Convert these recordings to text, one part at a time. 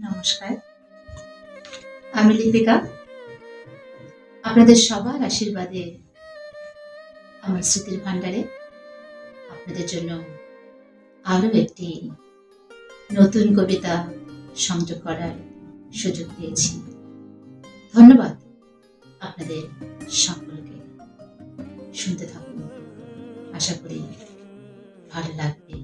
নমস্কার, আমি লিপিকা। আপনাদের সবার আশীর্বাদে আমার স্মৃতির ভাণ্ডারে আপনাদের জন্য আরও একটি নতুন কবিতা সংযোগ করার সুযোগ পেয়েছি। ধন্যবাদ আপনাদের সকলকে। শুনতে থাকুন, আশা করি ভালো লাগবে।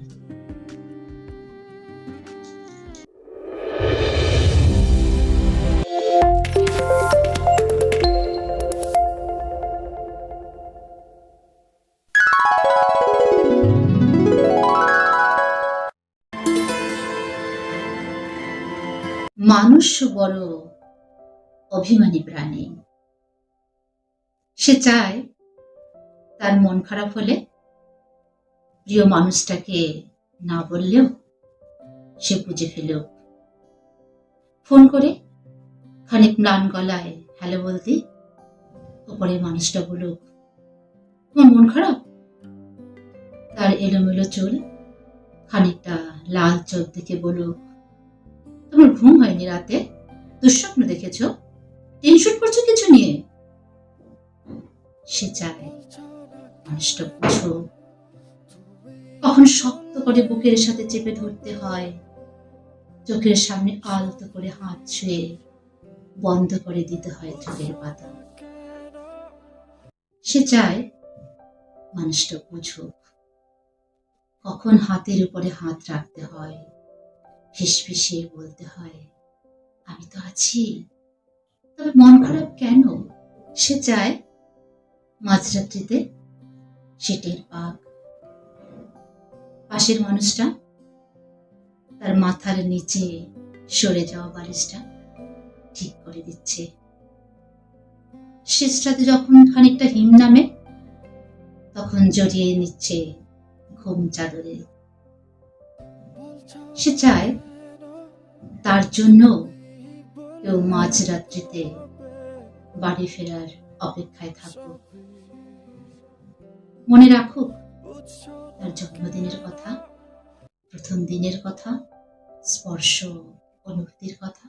মানুষ বড় অভিমানী প্রাণী। সে চায় তার মন খারাপ হলে প্রিয় মানুষটাকে না বললেও সে বুঝে ফেলুক। ফোন করে খানিক ম্লান গলায় হ্যালো বলতে ওপরে মানুষটা বলুক, তোমার মন খারাপ? তার এলোমেলো চুল খানিকটা লাল চোখ দেখে বলুক, তোমার ঘুম হয়নি রাতে? দুঃস্বপ্ন দেখেছ? টেনশন করছো কিছু নিয়ে? সে চায় মানুষটা বুঝো। কখন শক্ত করে বুকের সাথে চেপে ধরতে হয়, চোখের সামনে আলতো করে হাত ছুঁয়ে বন্ধ করে দিতে হয় চোখের পাতা। সে চায় মানুষটা বুঝুক। কখন হাতের উপরে হাত রাখতে হয়, ফিসফিসিয়ে বলতে হয়, আমি তো আছি, তবে মন খারাপ কেন? সে চায় মাঝরাত্রিতে সে টের পাক। পাশের মানুষটা তার মাথার নিচে সরে যাওয়া বালিশটা ঠিক করে দিচ্ছে। শেষটাতে যখন খানিকটা হিম নামে, তখন জড়িয়ে নিচ্ছে ঘুম চাদরে। সে চায় তার জন্য কেউ মাঝরাত্রিতে বাড়ি ফেরার অপেক্ষায় থাকুক। মনে রাখুক তার জন্মদিনের কথা, প্রথম দিনের কথা, স্পর্শ অনুভূতির কথা।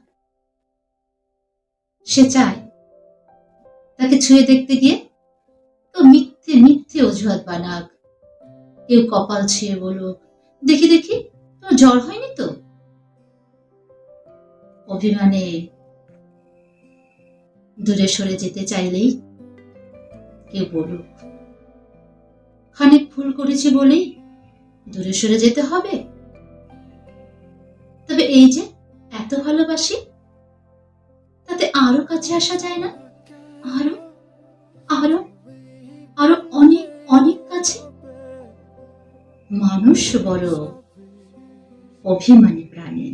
সে চায় তাকে ছুঁয়ে দেখতে গিয়ে তো মিথ্যে মিথ্যে অজুহাত বানাক। কেউ কপাল ছুঁয়ে বলুক, দেখি দেখি তোমার জ্বর হয়নি তো? অভিমানে দূরে সরে যেতে চাইলেই কেউ বলুক, খানিক ভুল করেছি বলেই দূরে সরে যেতে হবে? তবে এই যে এত ভালোবাসি, তাতে আরো কাছে আসা যায় না? আরো আরো আরো অনেক অনেক কাছে। মানুষ বড় অভিমানী প্রাণী।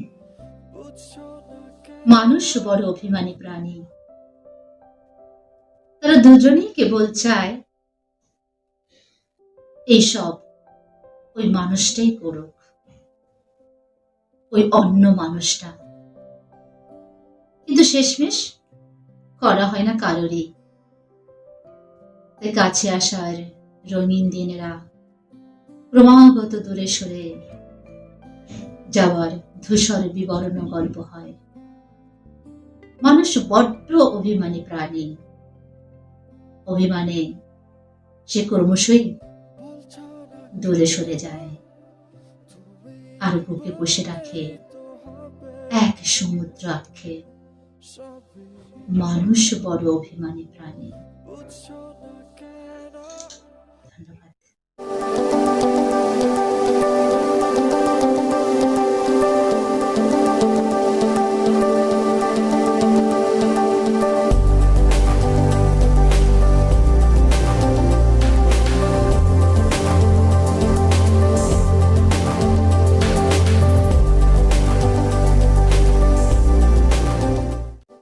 মানুষ বড় অভিমানী প্রাণী। তারা দুজনেই কেবল চায় এইসব ওই মানুষটাই করুক, ওই অন্য মানুষটা। কিন্তু শেষমেশ করা হয় না কারোরই। তাই কাছে আসার রঙিন দিনেরা ক্রমাগত দূরে সরে যাওয়ার ধূসর বিবরণ গল্প হয়। মানুষ বড্ড অভিমানী প্রাণী। অভিমানে সে ক্রমশই দূরে সরে যায় আর বুকে বসে রাখে এক সমুদ্র আক্ষেপ। মানুষ বড় অভিমানী প্রাণী।